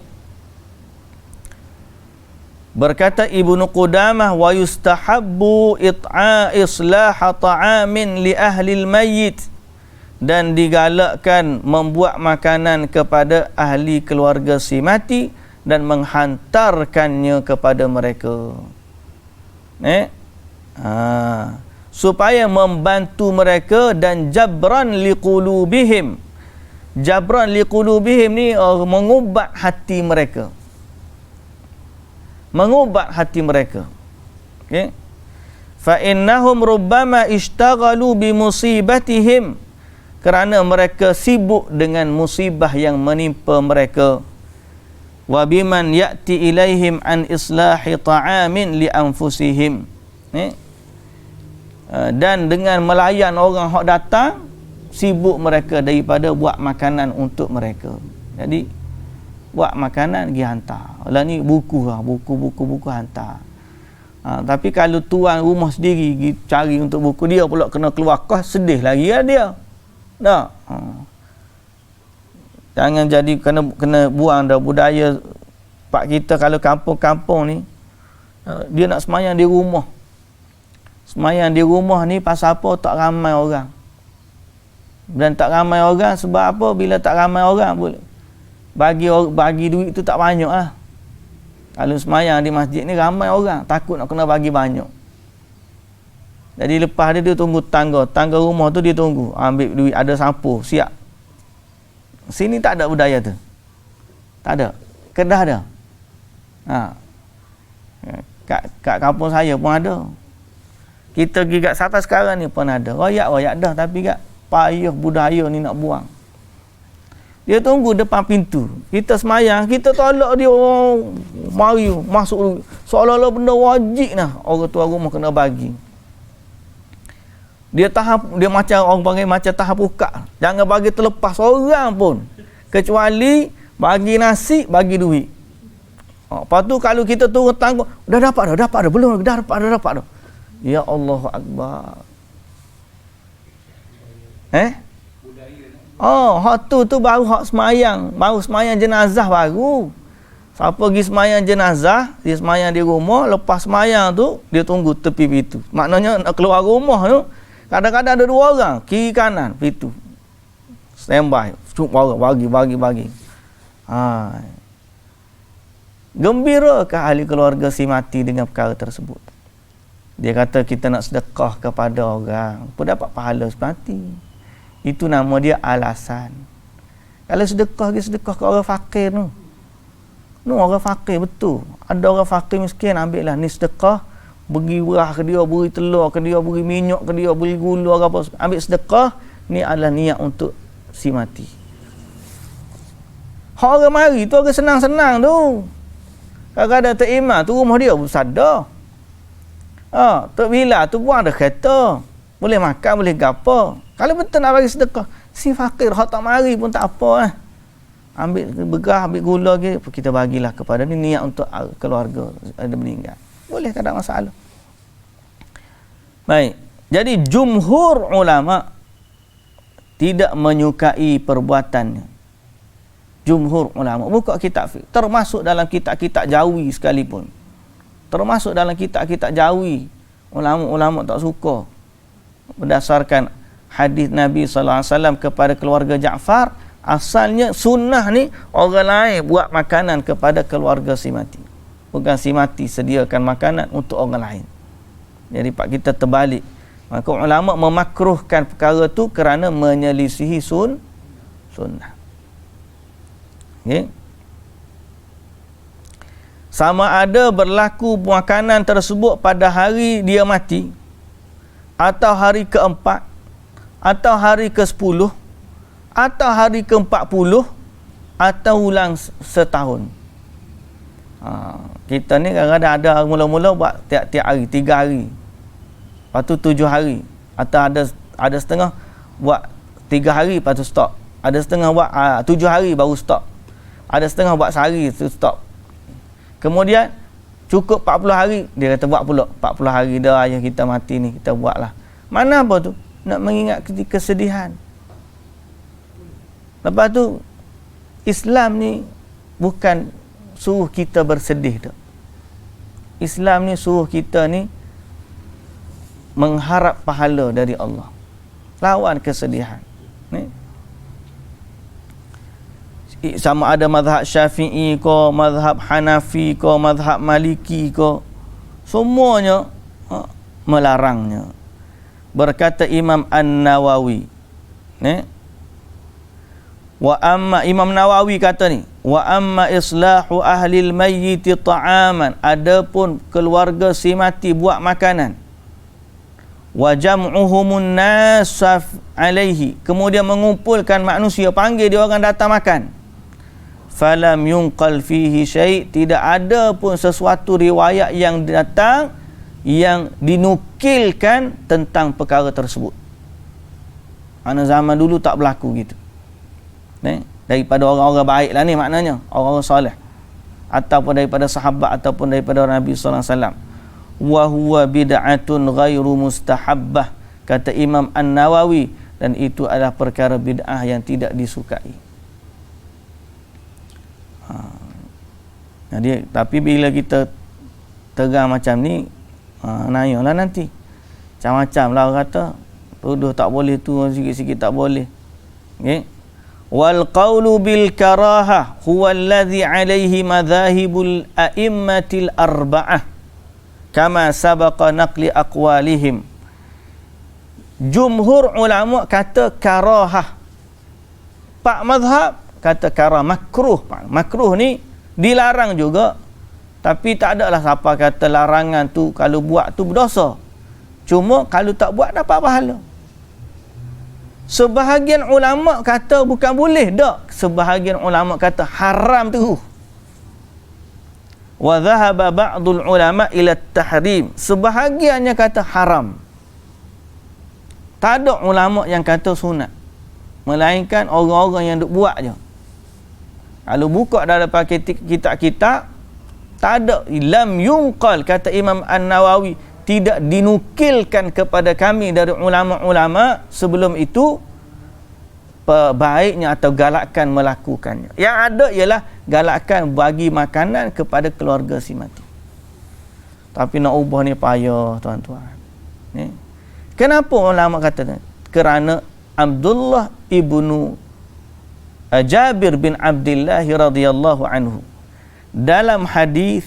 Berkata Ibnu Qudamah, wa yustahabbu islah ta'amin li ahli al-mayyit, dan digalakkan membuat makanan kepada ahli keluarga si mati dan menghantarkannya kepada mereka. Supaya membantu mereka dan jabran liqulubihim. Jabran liqulubihim ni mengubat hati mereka. Mengubat hati mereka. Okey. Fa innahum rubbama ishtaghalu bi musibatihim, kerana mereka sibuk dengan musibah yang menimpa mereka. Wa biman ya'ti ilaihim an islahi ta'amin li anfusihim. Dan dengan melayan orang hak datang, sibuk mereka daripada buat makanan untuk mereka. Jadi buat makanan pergi hantar. Lah ni buku hantar. Tapi kalau tuan rumah sendiri pergi cari untuk buku, dia pula kena keluar kos, sedih lagi lah dia. Tak. Jangan jadi kena buang dah budaya pak kita. Kalau kampung-kampung ni dia nak semayang di rumah. Semayang di rumah ni pasal apa? Tak ramai orang. Dan tak ramai orang sebab apa? Bila tak ramai orang boleh bagi duit tu tak banyak lah. Kalau semayang di masjid ni ramai orang, takut nak kena bagi banyak. Jadi lepas dia tunggu tangga rumah tu dia tunggu, ambil duit, ada sampul, siap. Sini tak ada budaya tu. Tak ada. Kedah ada. Kat kampung saya pun ada. Kita pergi kat sampai sekarang ni pun ada. Royak dah, tapi kat payah budaya ni nak buang. Dia tunggu depan pintu. Kita semayang, kita tolak dia, mari masuk dulu. Seolah-olah benda wajib lah. Orang tua rumah kena bagi. Dia macam orang panggil macam tahap buka. Jangan bagi terlepas orang pun. Kecuali bagi nasi, bagi duit. Lepas tu kalau kita turun tangga, dah dapat dah. Belum, dah dapat dah. Ya Allahu Akbar. Hak tu baru hak semayang. Baru semayang jenazah baru. Siapa pergi semayang jenazah, dia semayang di rumah, lepas semayang tu, dia tunggu tepi pintu. Maknanya nak keluar rumah tu, kadang-kadang ada 2 orang, kiri kanan pintu. Standby. Cuba orang, bagi. Gembirakah ahli keluarga si mati dengan perkara tersebut? Dia kata kita nak sedekah kepada orang, pun dapat pahala semati. Itu nama dia alasan. Kalau sedekah ke orang fakir tu. Orang fakir betul. Ada orang fakir miskin, ambil lah ni sedekah. Beri beras ke dia, beri telur ke dia, beri minyak ke dia, beri gula ke apa. Ambil sedekah, ni adalah niat untuk si mati. Orang mari tu orang senang-senang tu. Kadang-kadang terimak tu rumah dia sadar. Tok Bila tu pun ada kereta. Boleh makan, boleh gapo. Kalau betul nak bagi sedekah, si fakir hak tak mari pun tak apa lah. Ambil beras, ambil gula ke, kita bagilah kepada ni niat untuk keluarga ada meninggal. Boleh, tak ada masalah. Baik. Jadi jumhur ulama tidak menyukai perbuatannya. Jumhur ulama. Buka kitab fiqh. Termasuk dalam kitab-kitab Jawi sekalipun. Termasuk dalam kitab-kitab Jawi. Ulama-ulama tak suka. Berdasarkan hadis Nabi SAW kepada keluarga Ja'far, asalnya sunnah ni orang lain buat makanan kepada keluarga si mati. Bukan si mati sediakan makanan untuk orang lain. Jadi pak kita terbalik. Maka ulama memakruhkan perkara tu kerana menyelisihi sunnah. Okay. Sama ada berlaku makanan tersebut pada hari dia mati, atau hari ke-4, atau hari ke-10, atau hari ke-40, atau ulang setahun. Kita ni kadang-kadang ada mula-mula buat tiap-tiap hari, 3 hari. Lepas tu 7 hari. Atau ada setengah buat 3 hari lepas tu stop. Ada setengah buat 7 hari baru stop. Ada setengah buat sehari tu stop. Kemudian cukup 40 hari, dia kata buat pula 40 hari dah ayah kita mati ni, kita buatlah. Mana apa tu? Nak mengingat kesedihan. Lepas tu Islam ni bukan suruh kita bersedih dah. Islam ni suruh kita ni mengharap pahala dari Allah. Lawan kesedihan. Ni sama ada mazhab Syafi'i ke, mazhab Hanafi ke, mazhab Maliki ke, semuanya melarangnya. Berkata Imam An-Nawawi, Imam Nawawi kata ni, wa amma islahu ahlil mayyiti ta'aman, adapun keluarga si mati buat makanan, wa jam'uhumun nas alaihi, kemudian mengumpulkan manusia, panggil dia orang datang makan, falam yunqal fihi syai', tidak ada pun sesuatu riwayat yang datang yang dinukilkan tentang perkara tersebut. Mana zaman dulu tak berlaku gitu. Daripada orang-orang baik lah ni maknanya, orang-orang soleh, ataupun daripada sahabat, ataupun daripada Nabi sallallahu alaihi wasallam. Wa huwa bid'atun ghairu mustahabbah, kata Imam An-Nawawi, dan itu adalah perkara bid'ah yang tidak disukai. Jadi, tapi bila kita terang macam ni, nayalah nanti macam-macam lah orang kata tuduh tak boleh tu, sikit-sikit tak boleh. Okay? Wal qawlu bil karahah huwa alladhi alaihi madhahibul a'immatil arba'ah kama sabaqa naqli aqwalihim. Jumhur ulama kata karahah. Pak mazhab kata karah, makruh. Makruh ni dilarang juga, tapi tak adalah siapa kata larangan tu kalau buat tu berdosa. Cuma kalau tak buat dapat pahala. Sebahagian ulama kata bukan boleh dak, sebahagian ulama kata haram tu. Wa dhahaba ba'dul ulama ila tahrim, sebahagiannya kata haram. Tak ada ulama yang kata sunat, melainkan orang-orang yang duk buat je. Kalau buka dalam kitab-kitab, tak ada, lam yunqal, kata Imam An-Nawawi, tidak dinukilkan kepada kami dari ulama-ulama sebelum itu baiknya atau galakkan melakukannya. Yang ada ialah galakkan bagi makanan kepada keluarga si mati. Tapi nak ubah ni payah, tuan-tuan. Ni. Kenapa ulama kata ni? Kerana Abdullah ibnu Jabir bin Abdullah radhiyallahu anhu dalam hadis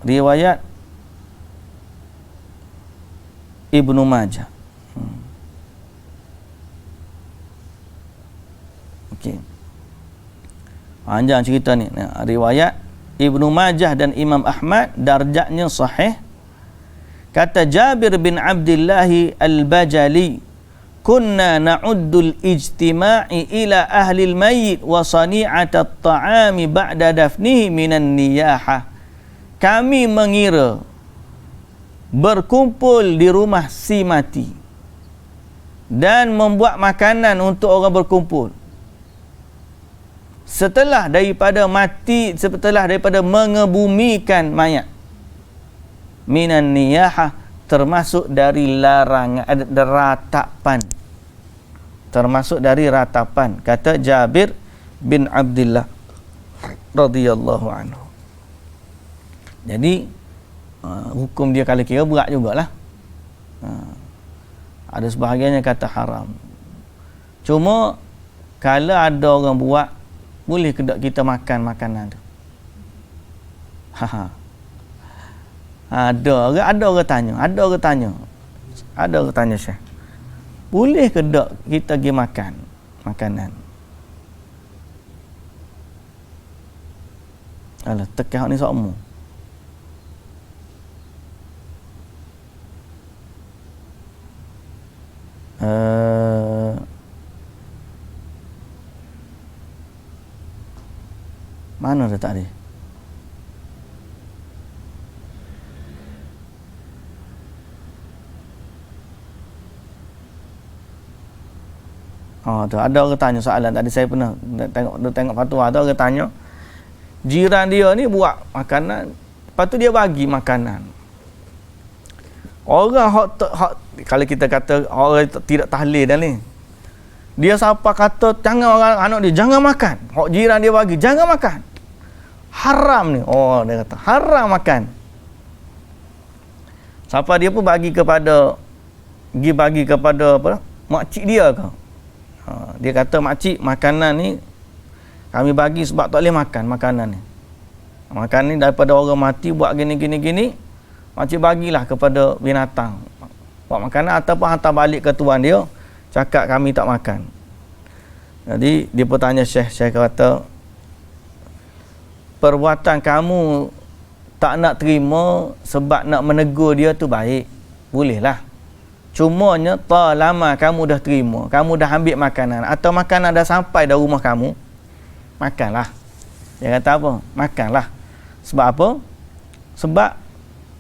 riwayat Ibnu Majah. Okey. Panjang cerita ni. Riwayat Ibnu Majah dan Imam Ahmad, darjatnya sahih. Kata Jabir bin Abdullah al-Bajali, kunna na'uddul ijtima'i ila ahli al-mayyit wa sani'at at-ta'ami ba'da dafnihi minan niyahah. Kami mengira berkumpul di rumah si mati dan membuat makanan untuk orang berkumpul setelah daripada mengebumikan mayat, minan niyahah, termasuk dari larangan, ratapan, termasuk dari ratapan, kata Jabir bin Abdullah radhiyallahu anhu. Jadi hukum dia kalau kira berat jugalah. Ada sebahagiannya kata haram. Cuma kalau ada orang buat, boleh ke tak kita makan makanan tu? Ada orang tanya Syekh, boleh ke tak kita pergi makan makanan? Alah, tekah ni sokmu. Mana letak dia? Oh, tu ada orang tanya soalan tadi, saya pernah tengok fatwa, ada orang tanya jiran dia ni buat makanan, lepas tu dia bagi makanan. Orang hak kalau kita kata orang tidak tahlil dah ni, dia siapa kata jangan orang anak dia jangan makan, hak jiran dia bagi jangan makan, haram ni. Oh, dia kata haram makan. Siapa dia pun bagi kepada apa, makcik dia ke. Dia kata, makcik, makanan ni kami bagi sebab tak boleh makan makanan ni. Makan ni daripada orang mati buat gini, makcik bagilah kepada binatang buat makanan, ataupun hantar balik ke tuan dia, cakap kami tak makan. Jadi dia pun tanya Syekh kata, perbuatan kamu tak nak terima sebab nak menegur dia tu baik, bolehlah. Cumanya talama kamu dah terima, kamu dah ambil makanan, atau makanan dah sampai dah rumah kamu, makanlah. Dia kata apa? Makanlah. Sebab apa? Sebab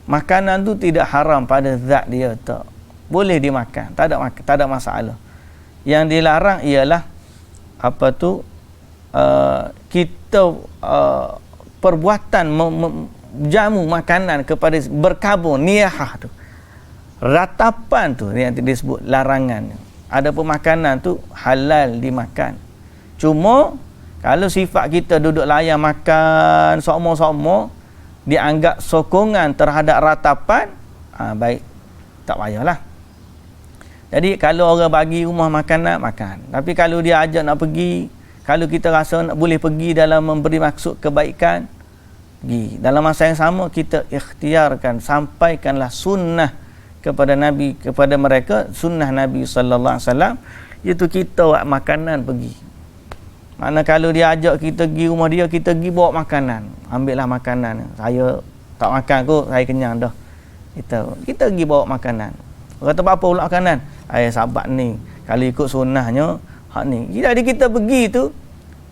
makanan tu tidak haram pada zat dia, tak boleh dimakan, tak ada masalah. Yang dilarang ialah apa tu, kita perbuatan jamu makanan kepada berkabung, niyahah tu, ratapan tu yang disebut larangan. Ada pemakanan tu halal dimakan. Cuma kalau sifat kita duduk layan makan sokmo-sokmo, dianggap sokongan terhadap ratapan, baik, tak payahlah. Jadi kalau orang bagi rumah makanan, makan. Tapi kalau dia ajak nak pergi, kalau kita rasa nak boleh pergi dalam memberi maksud kebaikan, pergi. Dalam masa yang sama kita ikhtiarkan, sampaikanlah sunnah kepada Nabi, kepada mereka, sunnah Nabi sallallahu alaihi wasallam, iaitu kita buat makanan pergi. Mana kalau dia ajak kita pergi rumah dia, kita pergi bawa makanan. Ambillah makanan. Saya tak makan kot, saya kenyang dah. Kita pergi bawa makanan. Kata apa pula makanan? Sahabat ni, kalau ikut sunnahnya hak ni. Jadi kita pergi tu,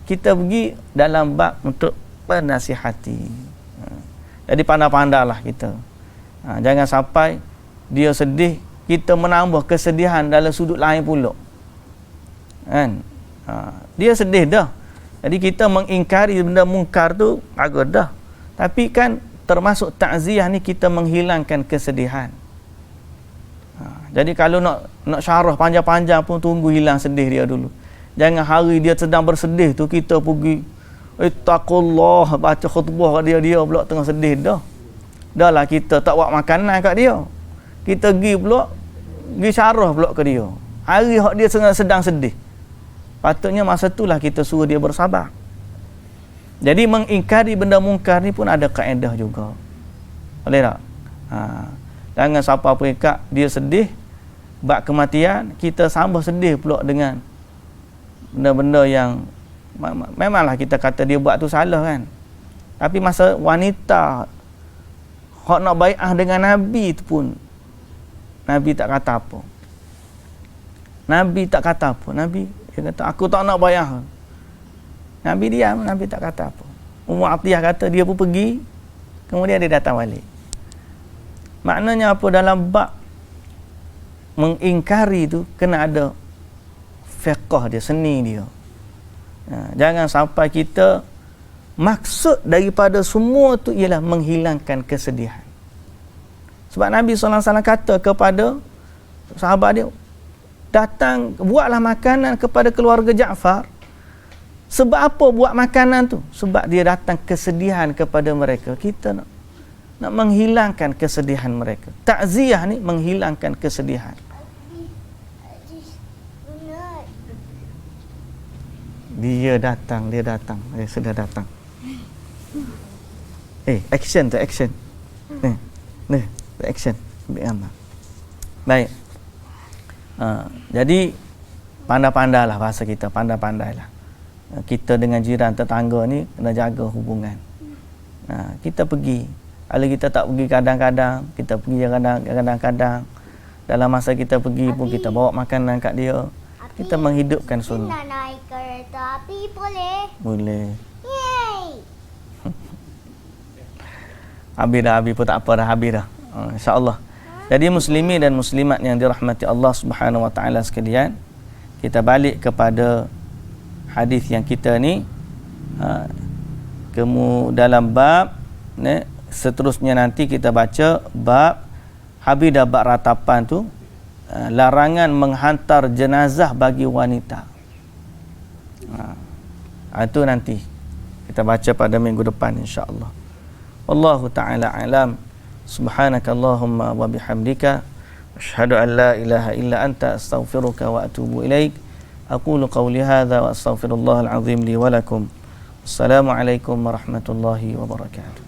kita pergi dalam bab untuk bernasihati. Jadi pandai-pandailah kita. Jangan sampai dia sedih, kita menambah kesedihan dalam sudut lain pula. Kan? Dia sedih dah. Jadi kita mengingkari benda mungkar tu agak dah. Tapi kan termasuk takziah ni kita menghilangkan kesedihan. Jadi kalau nak syarah panjang-panjang pun tunggu hilang sedih dia dulu. Jangan hari dia sedang bersedih tu kita pergi ittaqullah baca khutbah kat dia pula tengah sedih dah. Dah lah kita tak buat makanan kat dia. Kita pergi pula pergi syarah pula ke dia. Hari hak dia sedang sedih. Patutnya masa itulah kita suruh dia bersabar. Jadi mengingkari benda mungkar ni pun ada kaedah juga. Boleh tak? Jangan siapa peringkat dia sedih bab kematian, kita sambah sedih pula dengan benda-benda yang memanglah kita kata dia buat tu salah kan. Tapi masa wanita hak nak bai'ah dengan Nabi tu pun Nabi tak kata apa. Nabi tak kata apa. Nabi dia kata aku tak nak bai'ah. Nabi diam, Nabi tak kata apa. Ummu Atiyah kata dia pun pergi, kemudian dia datang balik. Maknanya apa, dalam bab mengingkari tu kena ada fiqh dia, seni dia. Jangan sampai kita maksud daripada semua tu ialah menghilangkan kesedihan. Sebab Nabi SAW kata kepada sahabat dia, datang buatlah makanan kepada keluarga Ja'far. Sebab apa buat makanan tu? Sebab dia datang kesedihan kepada mereka. Kita nak menghilangkan kesedihan mereka. Takziah ni menghilangkan kesedihan. Dia datang. Dia sudah datang. Action tu, action. Ni, action. Ambil gambar. Baik. Jadi pandai-pandailah bahasa kita, pandai-pandailah. Kita dengan jiran tetangga ni kena jaga hubungan. Kita pergi. Kalau kita tak pergi kadang-kadang, kita pergi kadang-kadang. Dalam masa kita pergi pun kita bawa makanan kat dia. Kita menghidupkan sunnah. Nak naik kereta api boleh? Boleh. Yeay! Habis pun tak apa dah, habis dah. InsyaAllah. Jadi muslimin dan muslimat yang dirahmati Allah Subhanahu Wa Taala sekalian, kita balik kepada hadis yang kita ni, dalam bab ni, seterusnya nanti kita baca bab habis dah bab ratapan tu, larangan menghantar jenazah bagi wanita. Itu nanti kita baca pada minggu depan insya-Allah. Wallahu taala alam. Subhanakallahumma wa bihamdika asyhadu an la ilaha illa anta astaghfiruka wa atubu ilaik. أقول قولي هذا وأستغفر الله العظيم لي ولكم. السلام عليكم ورحمة الله وبركاته.